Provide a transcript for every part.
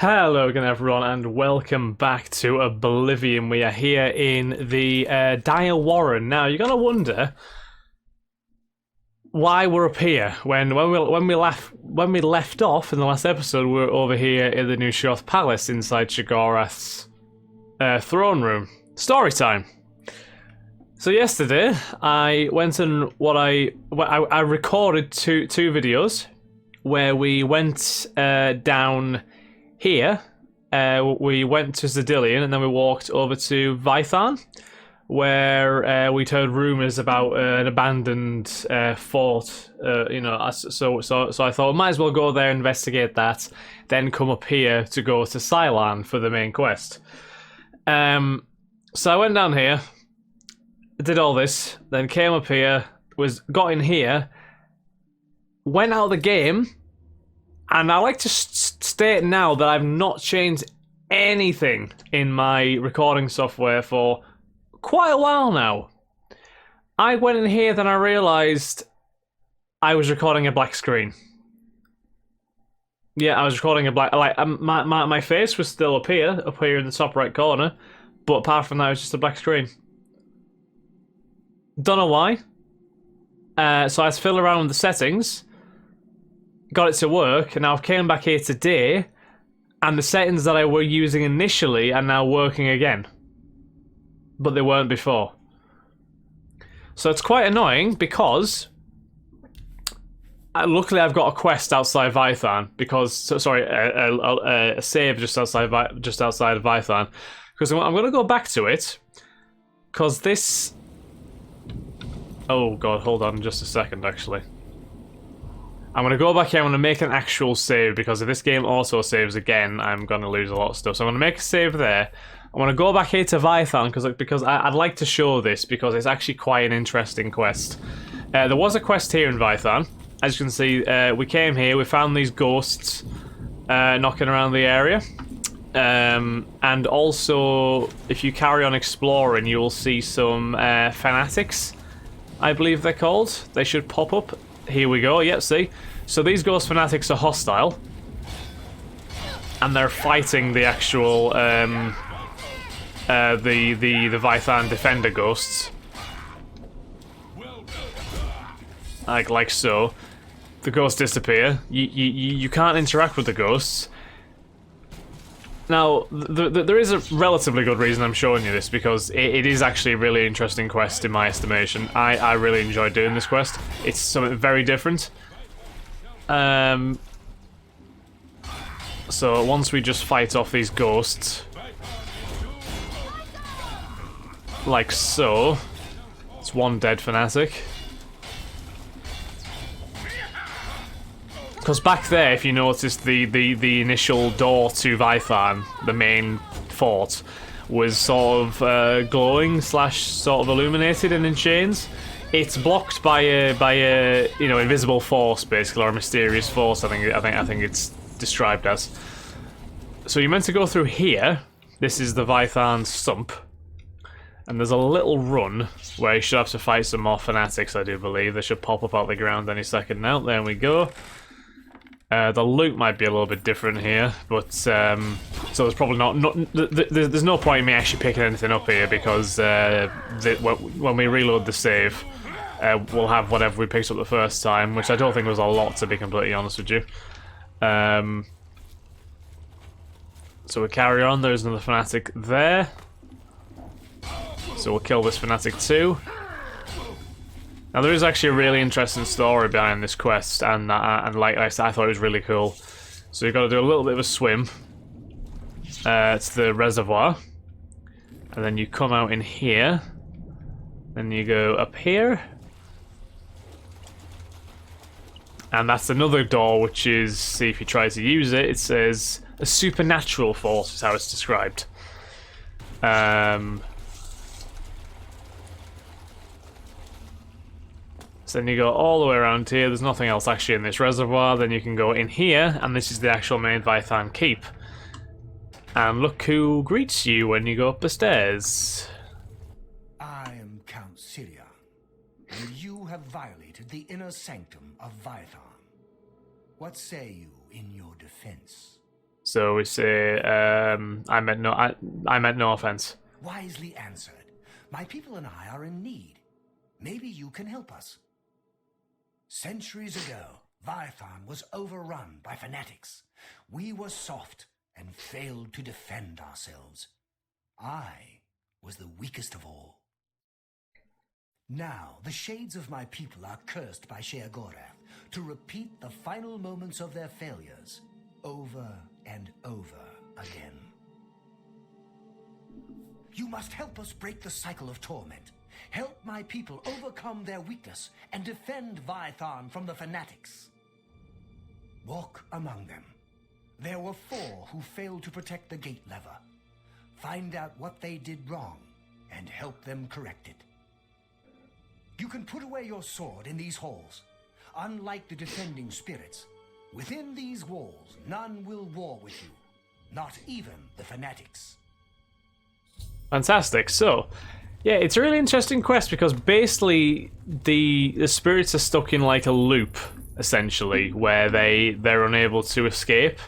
Hello again everyone and welcome back to Oblivion. We are here in the Dire Warren. Now you're gonna wonder why we're up here when we left off in the last episode. We were over here in the New Shoth Palace inside Shiggorath's throne room. Story time. So yesterday I went and I recorded two videos where we went down here. We went to Zedillion and then we walked over to Vitharn, where we'd heard rumours about an abandoned fort. So I thought, might as well go there, investigate that, then come up here to go to Cylon for the main quest. So I went down here, did all this, then came up here, got in here, went out of the game. And I like to state now that I've not changed anything in my recording software for quite a while now. I went in here, then I realised I was recording a black screen. Yeah, I was recording a black... my face was still up here in the top right corner, but apart from that, it was just a black screen. Don't know why. So I had to fiddle around with the settings, got it to work, and now I've came back here today, and the settings that I were using initially are now working again. But they weren't before. So it's quite annoying because luckily I've got a quest outside Vitharn a save just outside of Vitharn, because I'm going to go back to it because this. Oh god, hold on just a second actually. I'm going to go back here, I'm going to make an actual save, because if this game auto saves again, I'm going to lose a lot of stuff. So I'm going to make a save there. I want to go back here to Vitharn, because I'd like to show this, because it's actually quite an interesting quest. There was a quest here in Vitharn. As you can see, we came here, we found these ghosts knocking around the area. And also, if you carry on exploring, you will see some fanatics, I believe they're called. They should pop up. Here we go, yep, see? So these ghost fanatics are hostile. And they're fighting the actual, the Vitharn defender ghosts. Like so. The ghosts disappear. You can't interact with the ghosts. Now, there is a relatively good reason I'm showing you this, because it is actually a really interesting quest in my estimation. I really enjoyed doing this quest. It's something very different. So once we just fight off these ghosts, like so, it's one dead fanatic. Because back there, if you notice, the initial door to Vitharn, the main fort, was sort of glowing / sort of illuminated and in chains. It's blocked by a invisible force, basically, or a mysterious force. I think it's described as. So you're meant to go through here. This is the Vitharn sump, and there's a little run where you should have to fight some more fanatics. I do believe they should pop up out of the ground any second now. There we go. The loot might be a little bit different here, but so there's probably there's no point in me actually picking anything up here, because when we reload the save, we'll have whatever we picked up the first time, which I don't think was a lot, to be completely honest with you. So we carry on. There's another fanatic there, so we'll kill this fanatic too. Now there is actually a really interesting story behind this quest, and like I said, I thought it was really cool. So you've got to do a little bit of a swim to the reservoir, and then you come out in here, then you go up here, and that's another door, which is, see if you try to use it, it says a supernatural force is how it's described. So then you go all the way around here. There's nothing else actually in this reservoir. Then you can go in here, and this is the actual main Vitharn keep. And look who greets you when you go up the stairs. I am Count Syria, and you have violated the inner sanctum of Vitharn. What say you in your defense? So we say, I meant no offense. Wisely answered. My people and I are in need. Maybe you can help us. Centuries ago, Vitharn was overrun by fanatics. We were soft and failed to defend ourselves. I was the weakest of all. Now, the shades of my people are cursed by Sheogorath to repeat the final moments of their failures over and over again. You must help us break the cycle of torment. Help my people overcome their weakness and defend Vitharn from the fanatics. Walk among them. There were 4 who failed to protect the gate lever. Find out what they did wrong and help them correct it. You can put away your sword in these halls. Unlike the defending spirits, within these walls, none will war with you. Not even the fanatics. Fantastic. So, yeah, it's a really interesting quest because basically the spirits are stuck in like a loop, essentially, where they're unable to escape,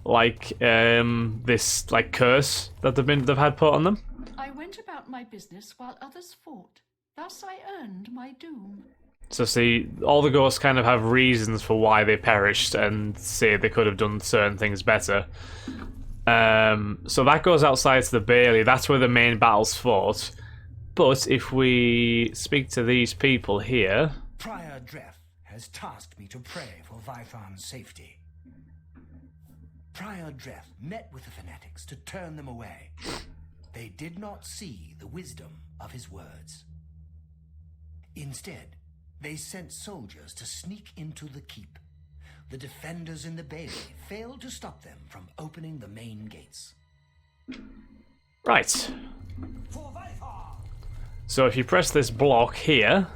like this like curse that they've had put on them. I went about my business while others fought. Thus I earned my doom. So see, all the ghosts kind of have reasons for why they perished and say they could have done certain things better. So that goes outside to the Bailey. That's where the main battle's fought. But if we speak to these people here... Prior Dreth has tasked me to pray for Vitharn's safety. Prior Dreth met with the fanatics to turn them away. They did not see the wisdom of his words. Instead, they sent soldiers to sneak into the keep. The defenders in the Bailey failed to stop them from opening the main gates. Right. So if you press this block here,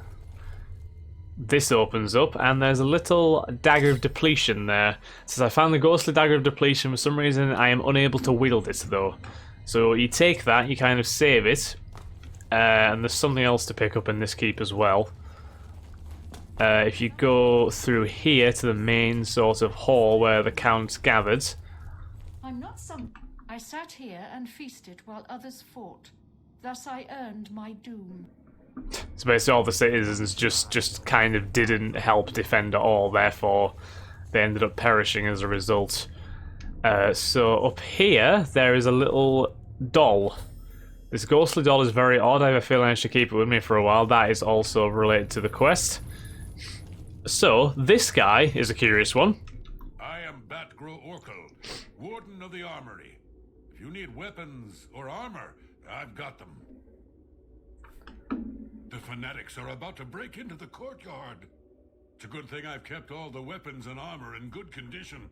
this opens up, and there's a little dagger of depletion there. It says, I found the ghostly dagger of depletion. For some reason, I am unable to wield it, though. So you take that, you kind of save it, and there's something else to pick up in this keep as well. If you go through here to the main sort of hall where the Count gathered. I'm not some... I sat here and feasted while others fought. Thus I earned my doom. So basically all the citizens just kind of didn't help defend at all, therefore they ended up perishing as a result. So up here, there is a little doll. This ghostly doll is very odd. I have a feeling I should keep it with me for a while. That is also related to the quest. So, this guy is a curious one. I am Batgro Orkel, Warden of the Armory. If you need weapons or armor, I've got them. The fanatics are about to break into the courtyard. It's a good thing I've kept all the weapons and armor in good condition.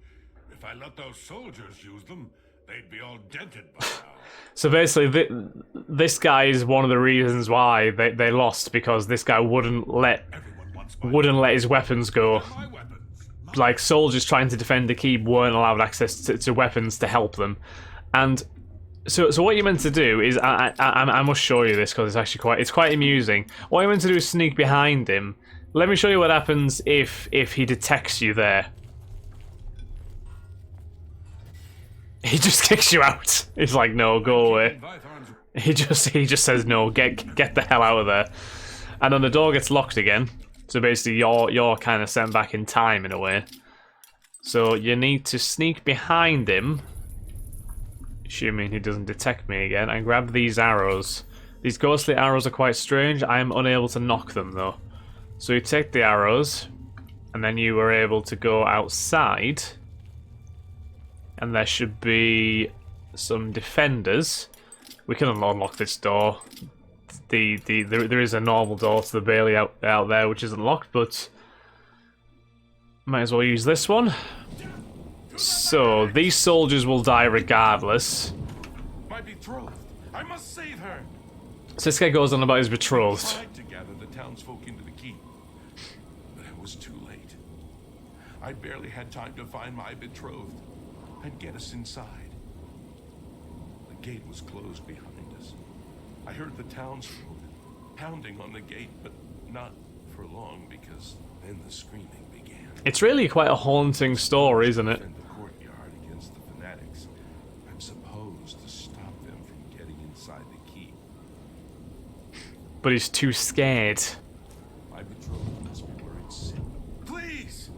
If I let those soldiers use them, they'd be all dented by now. So basically, this guy is one of the reasons why they lost, because this guy wouldn't let his weapons go. Like, soldiers trying to defend the keep weren't allowed access to weapons to help them. And so what you're meant to do is, I must show you this because it's actually quite amusing. What you're meant to do is sneak behind him. Let me show you what happens if he detects you there. He just kicks you out. He's like, no, go away. He just says no, get the hell out of there. And then the door gets locked again. So basically you're kind of sent back in time in a way. So you need to sneak behind him, assuming he doesn't detect me again, and grab these arrows. These ghostly arrows are quite strange. I am unable to knock them though. So you take the arrows, and then you are able to go outside, and there should be some defenders. We can unlock this door. There is a normal door to the Bailey out there which isn't locked, but might as well use this one. So these soldiers will die regardless. My betrothed, I must save her. So this guy goes on about his betrothed. I tried to gather the townsfolk into the keep, but it was too late. I barely had time to find my betrothed and get us inside. The gate was closed behind us. I heard the townsfolk pounding on the gate, but not for long, because then the screaming began. It's really quite a haunting story, isn't it? Defend the courtyard against the fanatics. but he's too scared. My betrothed must be where it's safe. Please!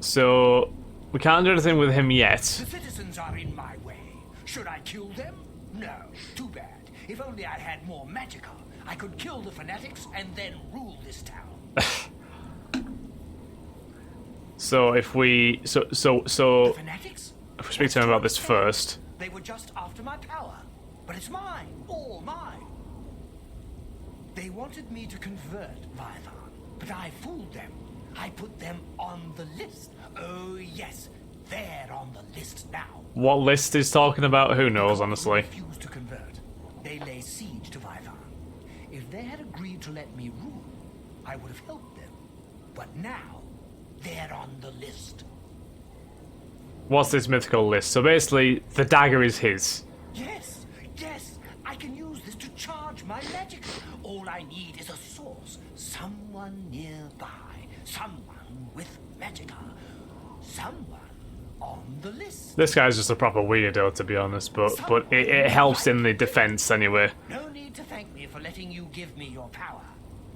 So we can't do anything with him yet. The citizens are in my way. Should I kill them? No. Too bad. If only I had more magicka, I could kill the fanatics and then rule this town. So if we The fanatics? if we speak to him about this first. They were just after my power, but it's mine, all mine. They wanted me to convert Vitharn, but I fooled them. I put them on the list. Oh yes, they're on the list now. What list is talking about? Who knows, honestly. Refused to convert. They lay siege to Vitharn. If they had agreed to let me rule, I would have helped them. But now, they're on the list. What's this mythical list? So basically, the dagger is his. Yes, yes, I can use this to charge my magic. All I need is a source. Someone nearby. Someone with magicka. Someone on the list. This guy's just a proper weirdo, to be honest, but it helps in the defense anyway. No need to thank me for letting you give me your power.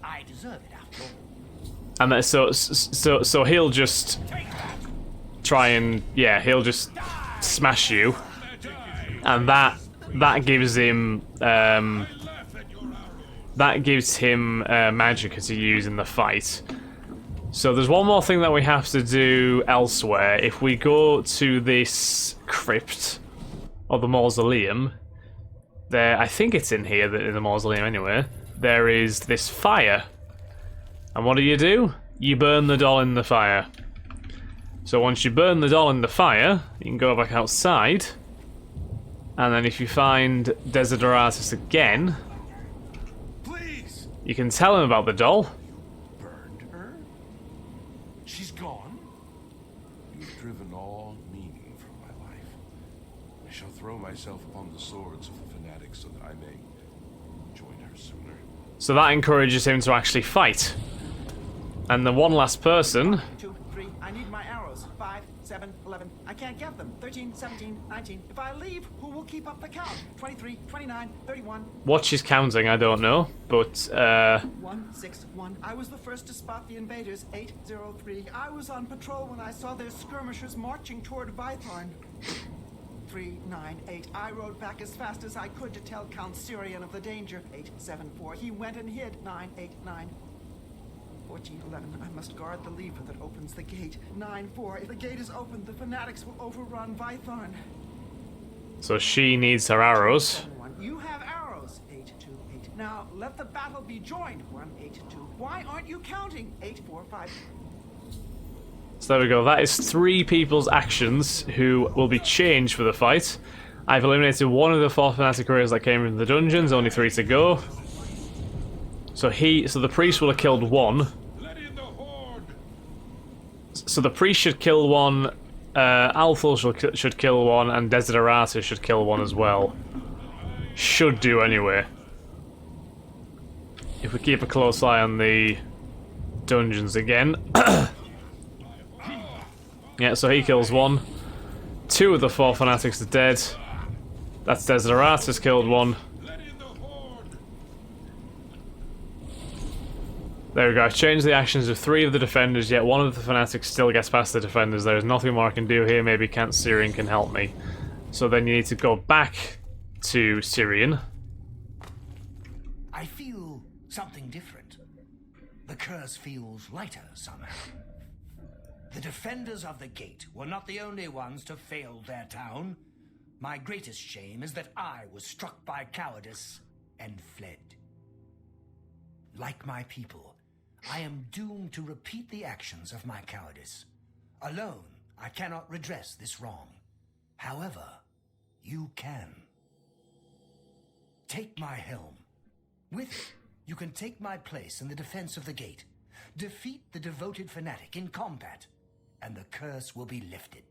I deserve it after all. And that, so he'll just try and he'll just smash you, and that gives him magic to use in the fight. So there's one more thing that we have to do elsewhere. If we go to this crypt or the mausoleum, there, I think it's in here, in the mausoleum anyway. There is this fire. And what do? You burn the doll in the fire. So once you burn the doll in the fire, you can go back outside. And then if you find Desideratus again, Please! you can tell him about the doll. Burned her? She's gone? You've driven all meaning from my life. I shall throw myself upon the swords of the fanatics so that I may join her sooner. So that encourages him to actually fight. And the one last person... 2, 3, I need my arrows. 5, 7, 11. I can't get them. 13, 17, 19. If I leave, who will keep up the count? 23, 29, 31. What she's counting, I don't know, but 1, 6, 1. I was the first to spot the invaders. 8, 0, 3. I was on patrol when I saw their skirmishers marching toward Vitharn. 3, 9, 8. I rode back as fast as I could to tell Count Syrian of the danger. 8, 7, 4. He went and hid. 9, 8, 9. 14, 11. I must guard the lever that opens the gate. 9, 4. If the gate is opened, the fanatics will overrun Vitharn. so she needs her arrows. 7, 1. You have arrows. 8, 2, 8. Now let the battle be joined. 1, 8, 2. Why aren't you counting? 8, 4, 5. So there we go. That is 3 people's actions who will be changed for the fight. I've eliminated one of the 4 fanatic warriors that came from the dungeons. Only 3 to go. So the priest will have killed 1. Let in the horde! So the priest should kill 1. Althul should kill 1, and Desideratus should kill 1 as well. Should do anyway. If we keep a close eye on the dungeons again. Yeah, so he kills 1. 2 of the 4 fanatics are dead. That's Desideratus killed 1. Let in the horde! There we go. I've changed the actions of 3 of the defenders, yet 1 of the fanatics still gets past the defenders. There is nothing more I can do here. Maybe Count Syrian can help me. So then you need to go back to Syrian. I feel something different. The curse feels lighter somehow. The defenders of the gate were not the only ones to fail their town. My greatest shame is that I was struck by cowardice and fled. Like my people, I am doomed to repeat the actions of my cowardice. Alone, I cannot redress this wrong. However, you can. Take my helm. With it, you can take my place in the defense of the gate. Defeat the devoted fanatic in combat, and the curse will be lifted.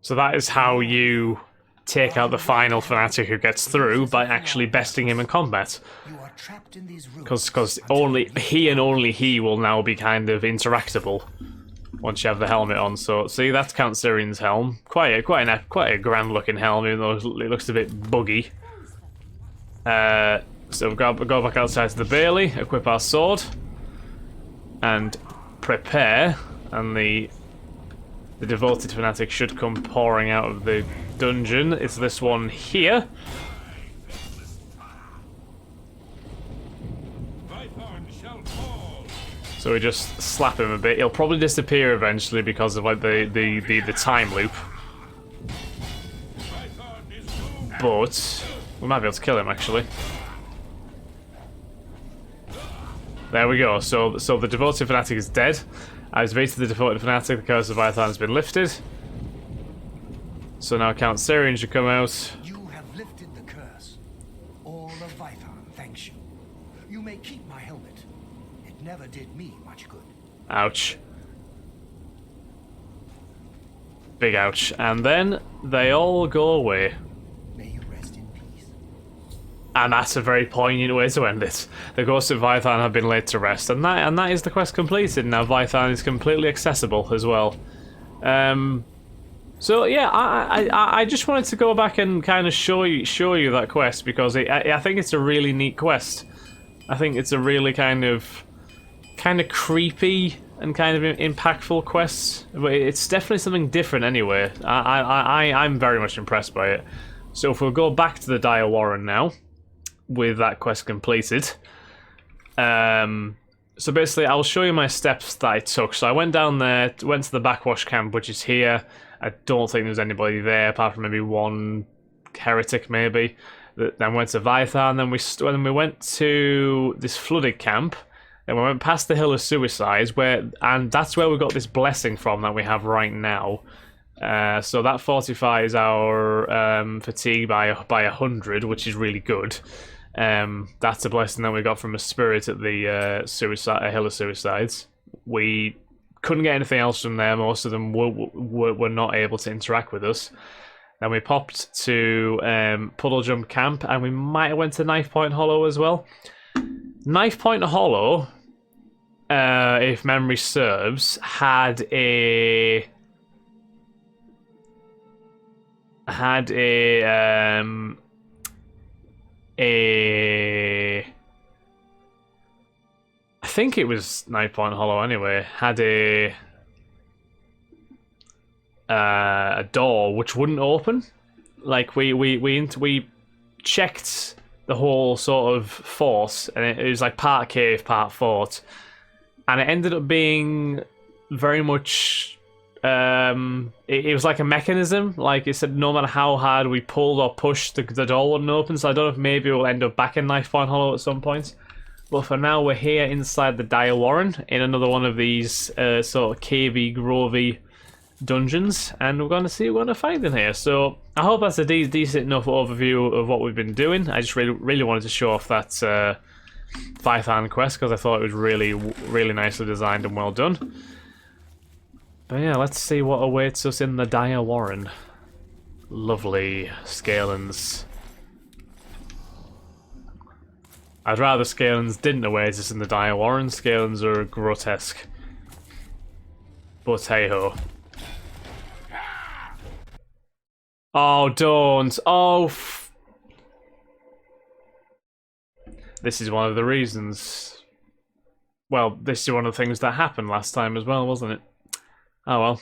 So that is how you take out the final fanatic who gets through, by actually besting him in combat. You are trapped in these rooms. Because only he and only he will now be kind of interactable once you have the helmet on. So see, that's Count Syrian's helm. Quite a grand looking helm, even though it looks a bit buggy. So we'll go back outside to the Bailey, equip our sword, and prepare, and the devoted fanatic should come pouring out of the dungeon. It's this one here. So we just slap him a bit. He'll probably disappear eventually because of like the time loop. But we might be able to kill him actually. There we go. So the devoted fanatic is dead. I've defeated the devoted fanatic. The curse of Vitharn has been lifted. So now Count Sarian should come out. You have lifted the curse. All of Vitharn thanks you. You may keep my helmet. It never did me much good. Ouch. Big ouch. And then they all go away. May you rest in peace. And that's a very poignant way to end it. The ghosts of Vitharn have been laid to rest, and that is the quest completed. Now Vitharn is completely accessible as well. So yeah, I just wanted to go back and kind of show you that quest because I think it's a really neat quest. I think it's a really kind of creepy and kind of impactful quest. But it's definitely something different anyway. I'm very much impressed by it. So if we'll go back to the Dire Warren now, with that quest completed. So basically, I'll show you my steps that I took. So I went down there, went to the backwash camp, which is here. I don't think there's anybody there, apart from maybe one heretic, maybe. Then went to Vitharn, then we went to this flooded camp. Then we went past the Hill of Suicides, and that's where we got this blessing from that we have right now. So that fortifies our fatigue by 100, which is really good. That's a blessing that we got from a spirit at the Hill of Suicides. We couldn't get anything else from there. Most of them were not able to interact with us. Then we popped to Puddle Jump Camp, and we might have went to Knife Point Hollow as well. Knife Point Hollow, if memory serves, had a I think it was Knife Point Hollow anyway, had a door which wouldn't open. Like we checked the whole sort of fort, and it was like part cave, part fort, and it ended up being very much it was like a mechanism. Like it said, no matter how hard we pulled or pushed, the door wouldn't open. So I don't know if maybe we'll end up back in Knife Point Hollow at some point. But for now, we're here inside the Dire Warren in another one of these sort of cavey, grovey dungeons, and we're going to see what we're going to find in here. So I hope that's a decent enough overview of what we've been doing. I just really wanted to show off that Vitharn quest because I thought it was really nicely designed and well done. But yeah, let's see what awaits us in the Dire Warren. Lovely Scalens. I'd rather Scalens didn't await us in the Dire Warren. Scalens are grotesque. But hey-ho. Oh, don't. Oh, this is one of the reasons. Well, this is one of the things that happened last time as well, wasn't it? Oh well.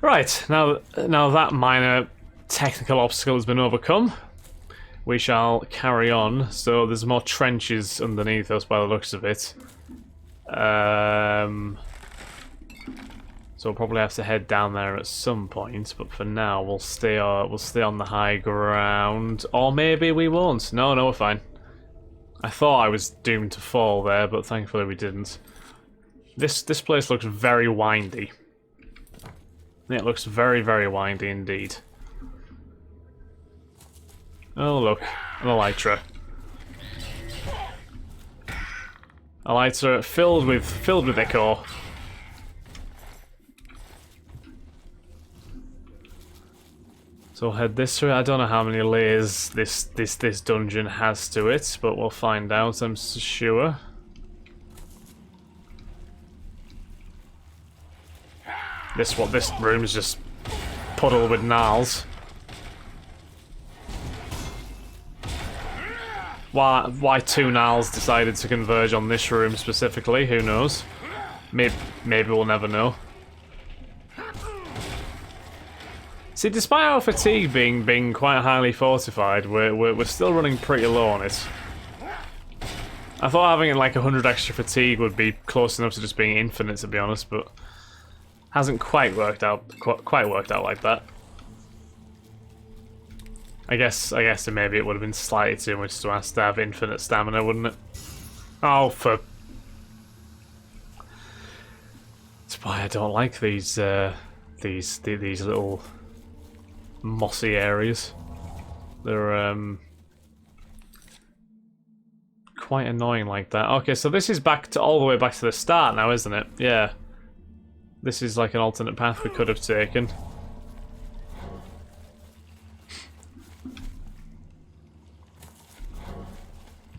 Right, now that minor technical obstacle has been overcome, we shall carry on. So there's more trenches underneath us by the looks of it. So we'll probably have to head down there at some point, but for now we'll stay on the high ground. Or maybe we won't. No, we're fine. I thought I was doomed to fall there, but thankfully we didn't. This place looks very windy. It looks very, very windy indeed. Oh look, an elytra. Elytra filled with echo. So we'll head this way. I don't know how many layers this dungeon has to it, but we'll find out, I'm sure. This room is just puddled with gnarls. Why two Nals decided to converge on this room specifically, who knows? Maybe we'll never know. See, despite our fatigue being quite highly fortified, we're still running pretty low on it. I thought having like 100 extra fatigue would be close enough to just being infinite, to be honest, but hasn't quite worked out like that. I guess maybe it would have been slightly too much to ask to have infinite stamina, wouldn't it? Oh, for... That's why I don't like these little mossy areas. They're quite annoying like that. Okay, so this is all the way back to the start now, isn't it? Yeah. This is like an alternate path we could have taken.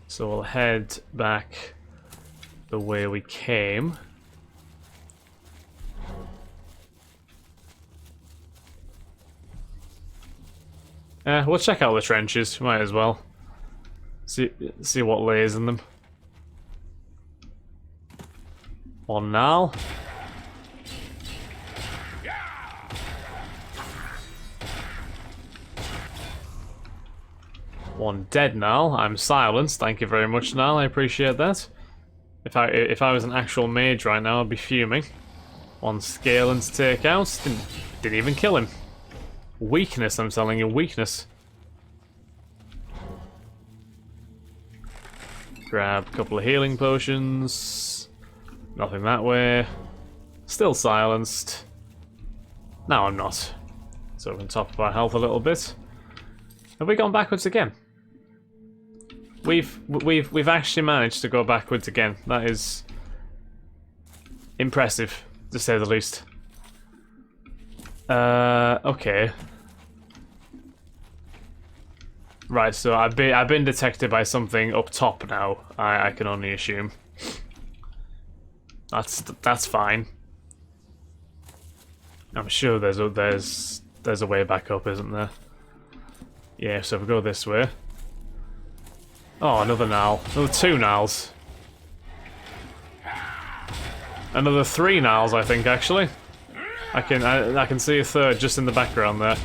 So we'll head back the way we came. We'll check out the trenches, might as well. See what lays in them. One Nal. One dead Nal. I'm silenced. Thank you very much, Nal. I appreciate that. If I was an actual mage right now, I'd be fuming. One Scaling to take out. Didn't even kill him. Weakness, I'm telling you, weakness. Grab a couple of healing potions. Nothing that way. Still silenced. Now I'm not. So we can top up our health a little bit. Have we gone backwards again? We've actually managed to go backwards again. That is impressive, to say the least. Okay. Right, so I've been detected by something up top now. I can only assume. That's fine. I'm sure there's a way back up, isn't there? Yeah, so if we go this way. Oh, another Nal. Another two Nals. Another three Nals, I think, actually. I can see a third just in the background there.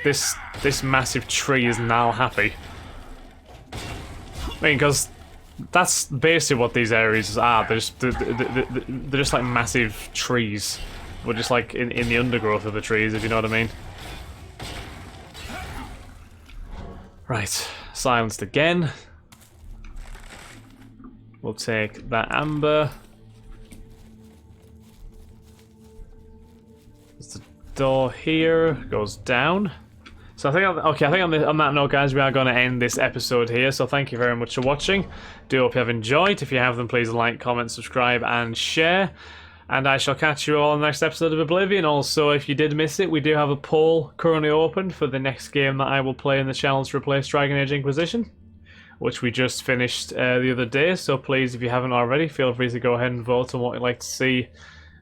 This massive tree is now happy. I mean, because that's basically what these areas are. They're just like massive trees. We're just like in the undergrowth of the trees, if you know what I mean. Right, silenced again. We'll take that amber. There's the door here, goes down. So I think on that note, guys, we are going to end this episode here. So thank you very much for watching. Do hope you have enjoyed. If you have, then please like, comment, subscribe, and share. And I shall catch you all in the next episode of Oblivion. Also, if you did miss it, we do have a poll currently open for the next game that I will play in the channel to replace Dragon Age Inquisition, which we just finished the other day. So please, if you haven't already, feel free to go ahead and vote on what you'd like to see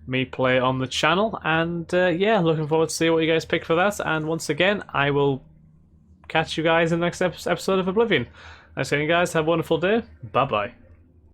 me play on the channel. And yeah, looking forward to see what you guys pick for that. And once again, I will catch you guys in the next episode of Oblivion. Thanks again, guys. Have a wonderful day. Bye-bye.